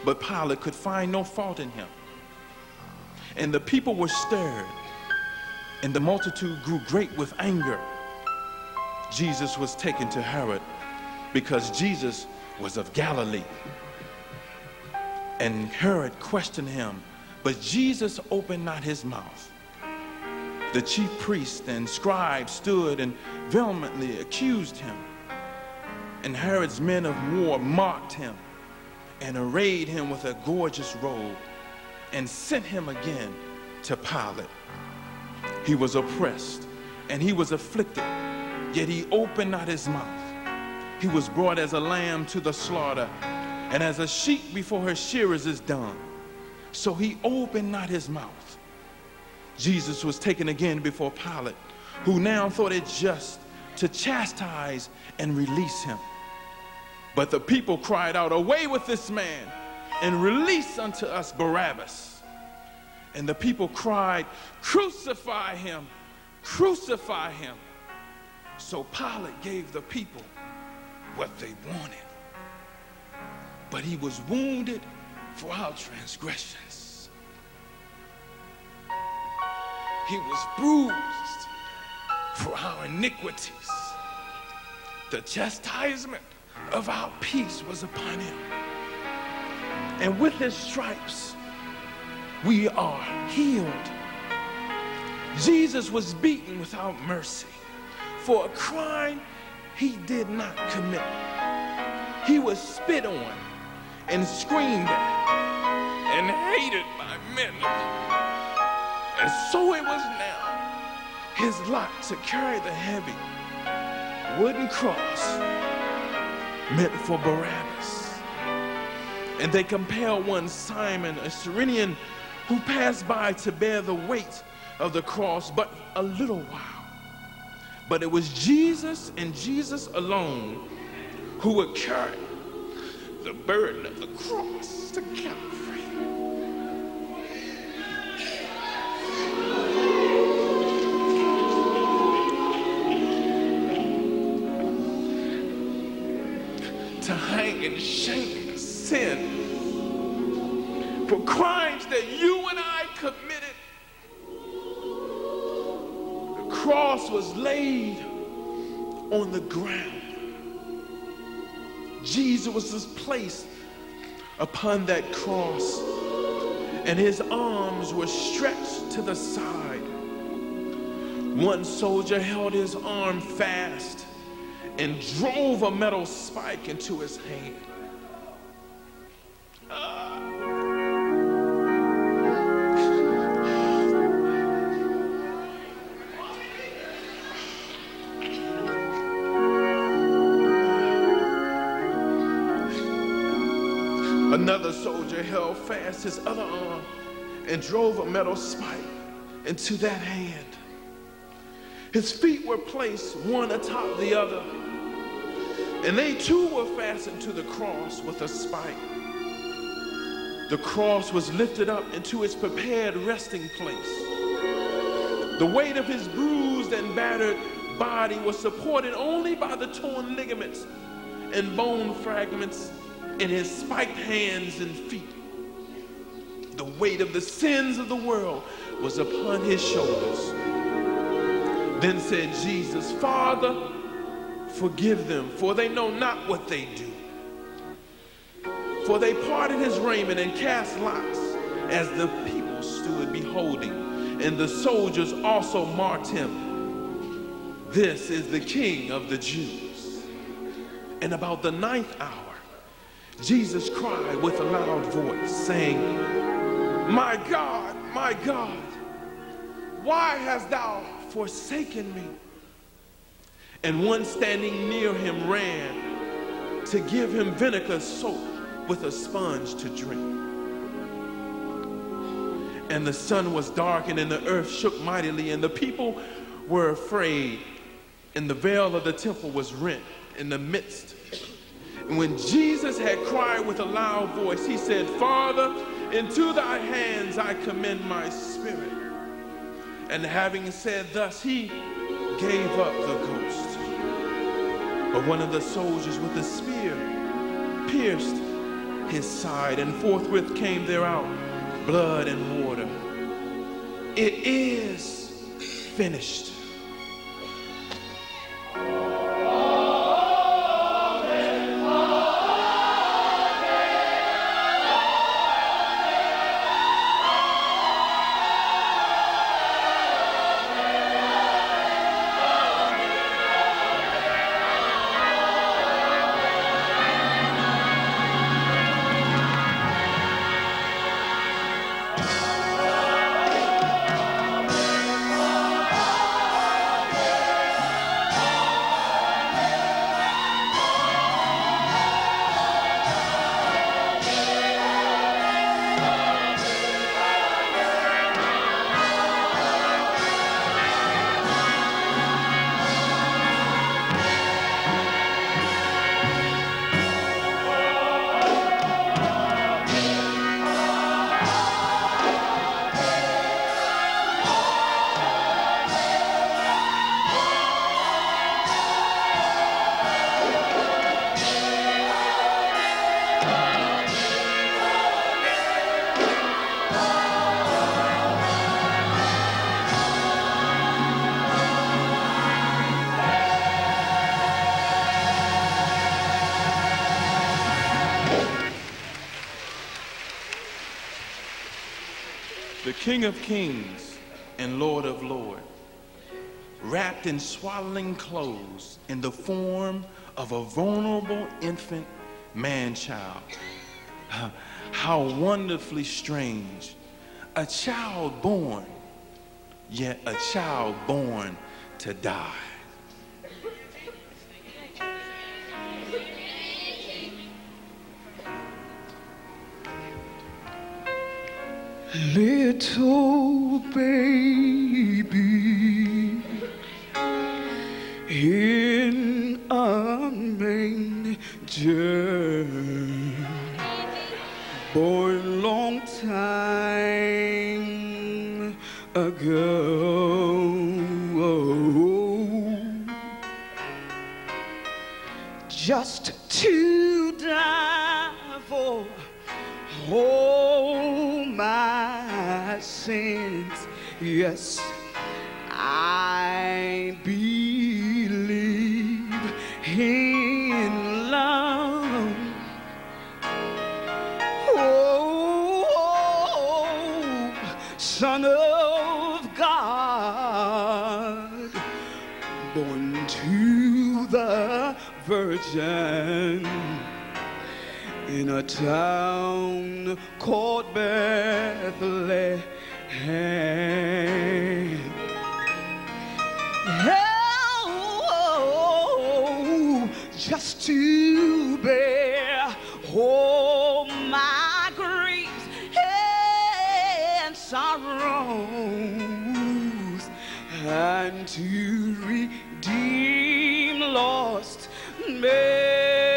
But Pilate could find no fault in him. And the people were stirred, and the multitude grew great with anger. Jesus was taken to Herod because Jesus was of Galilee. And Herod questioned him, but Jesus opened not his mouth. The chief priests and scribes stood and vehemently accused him. And Herod's men of war mocked him and arrayed him with a gorgeous robe and sent him again to Pilate. He was oppressed and he was afflicted, yet he opened not his mouth. He was brought as a lamb to the slaughter, and as a sheep before her shearers is dumb, so he opened not his mouth. Jesus was taken again before Pilate, who now thought it just to chastise and release him. But the people cried out, "Away with this man, and release unto us Barabbas." And the people cried, "Crucify him, crucify him." So Pilate gave the people what they wanted. But he was wounded for our transgressions. He was bruised for our iniquities. The chastisement of our peace was upon him. And with his stripes, we are healed. Jesus was beaten without mercy for a crime he did not commit. He was spit on and screamed at and hated by men. And so it was now his lot to carry the heavy wooden cross meant for Barabbas. And they compelled one Simon, a Cyrenian, who passed by to bear the weight of the cross but a little while. But it was Jesus and Jesus alone who would carry the burden of the cross to Calvary. To hang in shame and sin for crimes that you and I committed. The cross was laid on the ground. Jesus was placed upon that cross, and his arms were stretched to the side. One soldier held his arm fast and drove a metal spike into his hand. Another soldier held fast his other arm and drove a metal spike into that hand. His feet were placed one atop the other, and they too were fastened to the cross with a spike. The cross was lifted up into its prepared resting place. The weight of his bruised and battered body was supported only by the torn ligaments and bone fragments in his spiked hands and feet. The weight of the sins of the world was upon his shoulders. Then said Jesus, "Father, forgive them, for they know not what they do." For they parted his raiment and cast lots as the people stood beholding, and the soldiers also marked him, "This is the King of the Jews." And about the 9th hour, Jesus cried with a loud voice, saying, my God, why hast thou forsaken me?" And one standing near him ran to give him vinegar soaked with a sponge to drink. And the sun was darkened, and the earth shook mightily, and the people were afraid, and the veil of the temple was rent in the midst. And when Jesus had cried with a loud voice, he said, "Father, into thy hands I commend my spirit." And having said thus, he gave up the ghost. But one of the soldiers with a spear pierced his side, and forthwith came there out blood and water. It is finished. The King of Kings and Lord of Lords, wrapped in swaddling clothes in the form of a vulnerable infant man-child. How wonderfully strange. A child born, yet a child born to die. Little baby in a manger, born long time ago, just to die for all my sins. Yes, I believe in love. Oh, Son of God, born to the Virgin in a town called Bethlehem. Oh, just to bear all my griefs and sorrows, and to redeem lost men.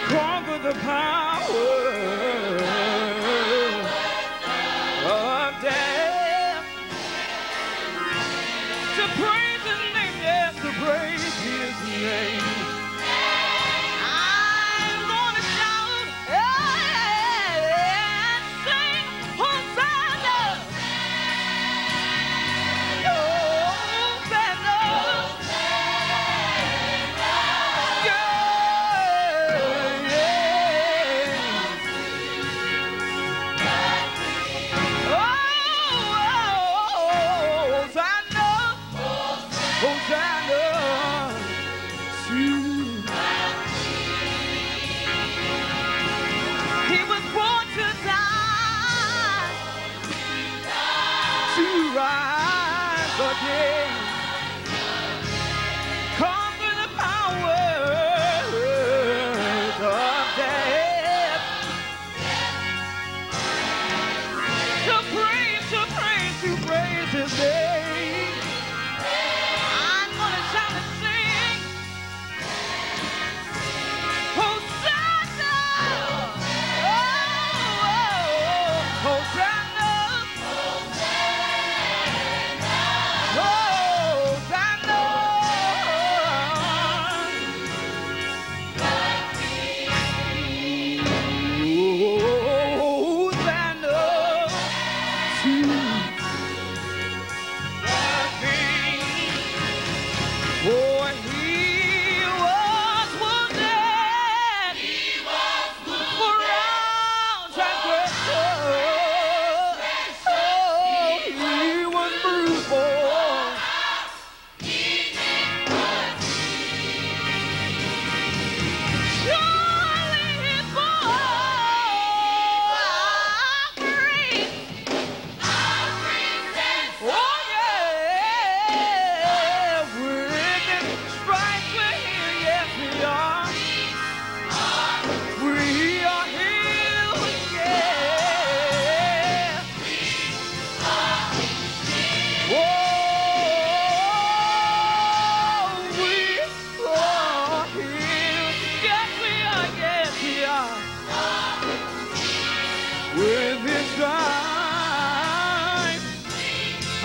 Conquer the power of death. To praise his name, yes, to praise his name. I'm gonna shout and sing Hosanna. He was born to die, to rise again, conquer the powers of death, to praise his name. I'm gonna shout and sing Hosanna. Oh, oh, oh.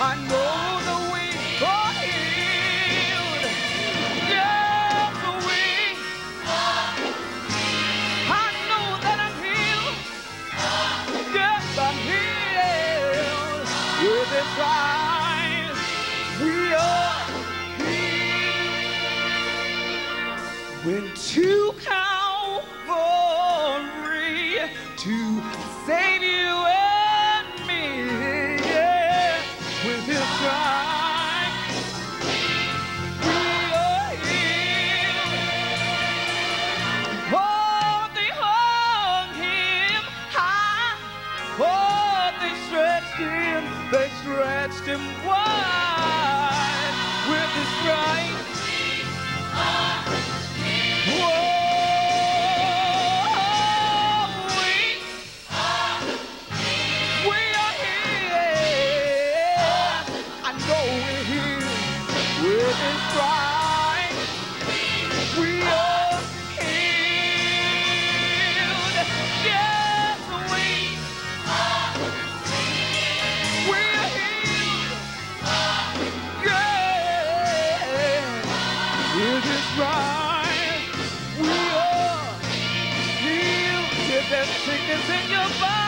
I know that we are healed. Yes, we. I know that I'm healed. Yes, I'm healed. With His stripes, we are healed. Went to Calvary to save you and me. Yeah. With His stripes, we are healed. Oh, they hung Him high. Oh, they stretched Him wide. With His stripes, whoa, we are healed. I know we're healed. With His stripes, we are healed. Yes, we are healed. Yeah, with His stripes, we are healed. If there's sickness in your body,